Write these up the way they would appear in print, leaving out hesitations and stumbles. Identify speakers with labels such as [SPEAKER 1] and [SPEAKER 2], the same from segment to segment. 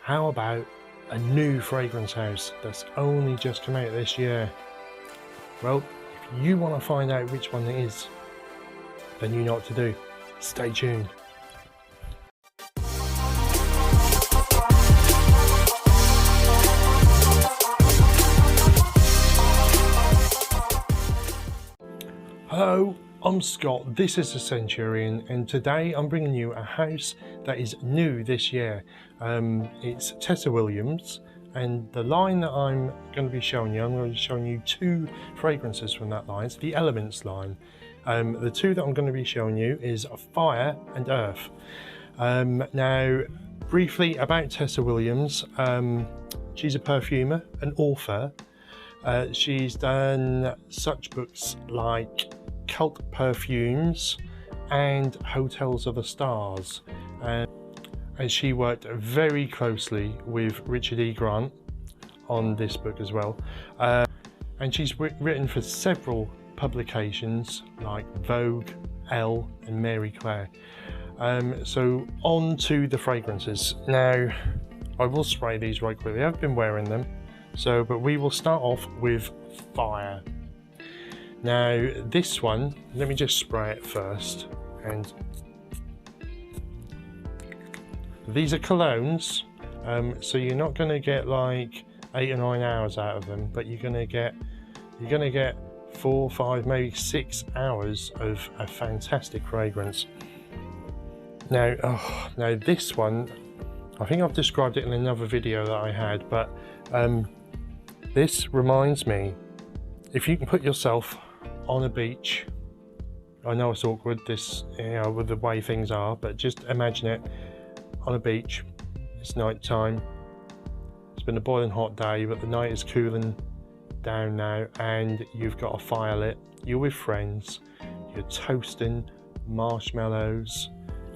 [SPEAKER 1] how about a new fragrance house that's only just come out this year? Well, if you want to find out which one it is, then you know what to do. Stay tuned. Hello, I'm Scott, this is the Centurion, and today I'm bringing you a house that is new this year. It's Tessa Williams, and the line that I'm going to be showing you, I'm going to be showing you two fragrances from that line. It's the Elements line. The two that I'm going to be showing you is Fire and Earth. Now, briefly about Tessa Williams, she's a perfumer, an author. She's done such books like Cult Perfumes and Hotels of the Stars, and she worked very closely with Richard E. Grant on this book as well, and she's written for several publications like Vogue, Elle and Mary Claire. So on to the fragrances. Now I will spray these right quickly, I've been wearing them, but we will start off with Fire. Now this one, let me just spray it first, and these are colognes, so you're not going to get like 8 or 9 hours out of them, but you're going to get 4, 5, maybe 6 hours of a fantastic fragrance. Now this one, I think I've described it in another video that I had, but this reminds me, if you can put yourself on a beach, I know it's awkward, this, with the way things are, but just imagine it on a beach. It's night time, it's been a boiling hot day, but the night is cooling down now, and you've got a fire lit, you're with friends, you're toasting marshmallows.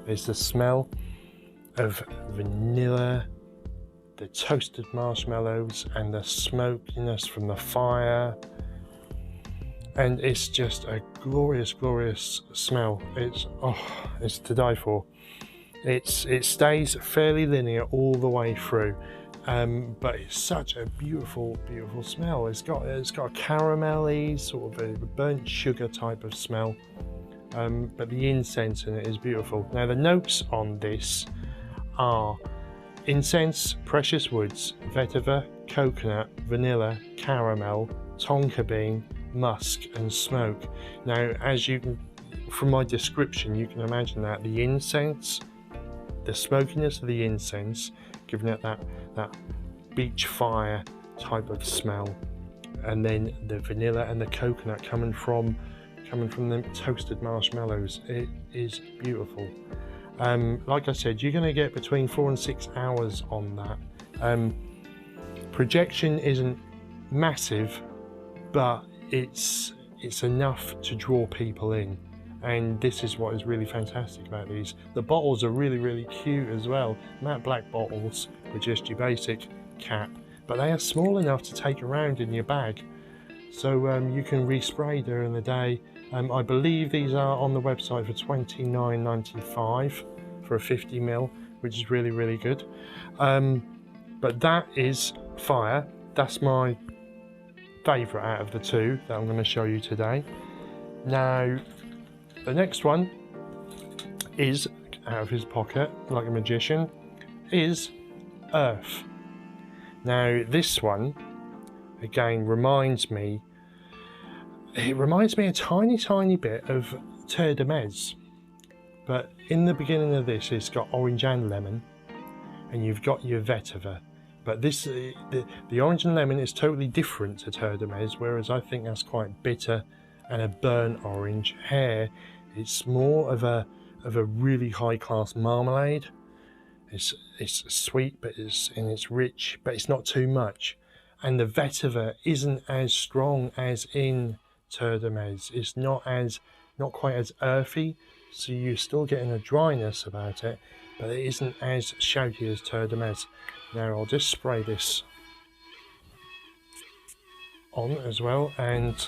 [SPEAKER 1] There's the smell of vanilla, the toasted marshmallows, and the smokiness from the fire, and it's just a glorious smell. It's to die for. It stays fairly linear all the way through, but it's such a beautiful smell. It's got a caramelly, sort of a burnt sugar type of smell, but the incense in it is beautiful. Now the notes on this are incense, precious woods, vetiver, coconut, vanilla, caramel, tonka bean, musk and smoke. Now, as you can, from my description, you can imagine that the incense, the smokiness of the incense, giving it that beach fire type of smell, and then the vanilla and the coconut coming from the toasted marshmallows. It is beautiful. Like I said, you're going to get between 4 and 6 hours on that. Projection isn't massive, but it's enough to draw people in, and this is what is really fantastic about these. The bottles are really cute as well, matte black bottles with just your basic cap, but they are small enough to take around in your bag, so you can respray during the day. I believe these are on the website for $29.95 for a 50ml, which is really good. But that is Fire. That's my favourite out of the two that I'm going to show you today. Now the next one is, out of his pocket like a magician, is Earth. Now this one again reminds me a tiny bit of Terre de Mes, but in the beginning of this it's got orange and lemon, and you've got your vetiver. But this, the orange and lemon is totally different to Terre de Mes, whereas I think that's quite bitter and a burnt orange. Here, it's more of a really high class marmalade. It's sweet, but it's rich, but it's not too much. And the vetiver isn't as strong as in Terre de Mes. It's not quite as earthy, so you're still getting a dryness about it, but it isn't as shouty as Terre de Mes. Now I'll just spray this on as well, and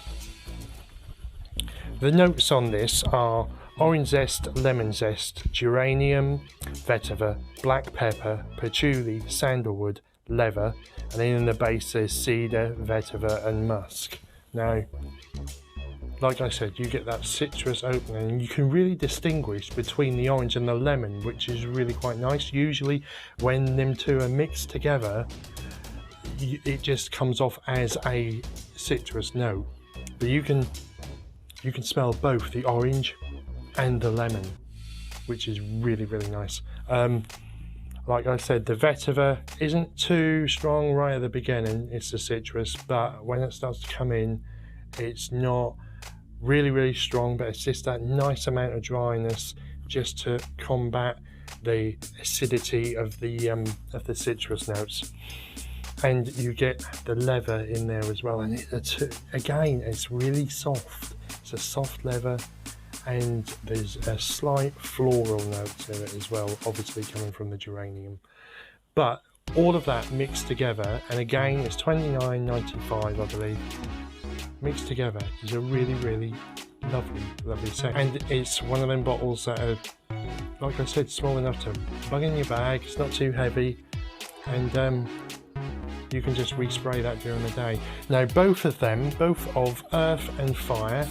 [SPEAKER 1] the notes on this are orange zest, lemon zest, geranium, vetiver, black pepper, patchouli, sandalwood, leather, and then in the base there's cedar, vetiver and musk. Now, like I said, you get that citrus opening and you can really distinguish between the orange and the lemon, which is really quite nice. Usually when them two are mixed together, it just comes off as a citrus note, but you can smell both the orange and the lemon, which is really nice. Like I said, the vetiver isn't too strong right at the beginning, it's the citrus, but when it starts to come in, it's not really strong, but it's just that nice amount of dryness just to combat the acidity of the citrus notes. And you get the leather in there as well, and again, it's really soft. It's a soft leather, and there's a slight floral note to it as well, obviously coming from the geranium. But all of that mixed together, and again, it's $29.95, I believe. Mixed together is a really lovely set, and it's one of them bottles that are, like I said, small enough to plug in your bag. It's not too heavy, and you can just respray that during the day. Now both of Earth and Fire,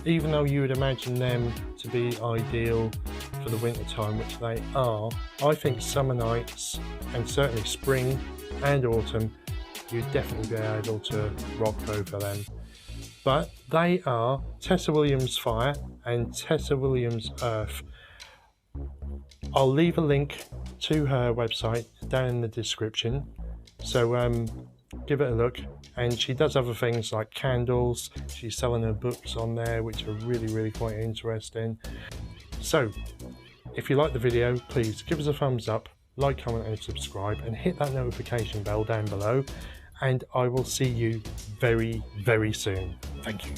[SPEAKER 1] even though you would imagine them to be ideal for the winter time, which they are, I think summer nights and certainly spring and autumn, you'd definitely be able to rock both of them. But they are Tessa Williams Fire and Tessa Williams Earth. I'll leave a link to her website down in the description, so give it a look. And she does other things like candles. She's selling her books on there, which are really quite interesting. So if you like the video, please give us a thumbs up, like, comment and subscribe, and hit that notification bell down below, and I will see you very soon. Thank you.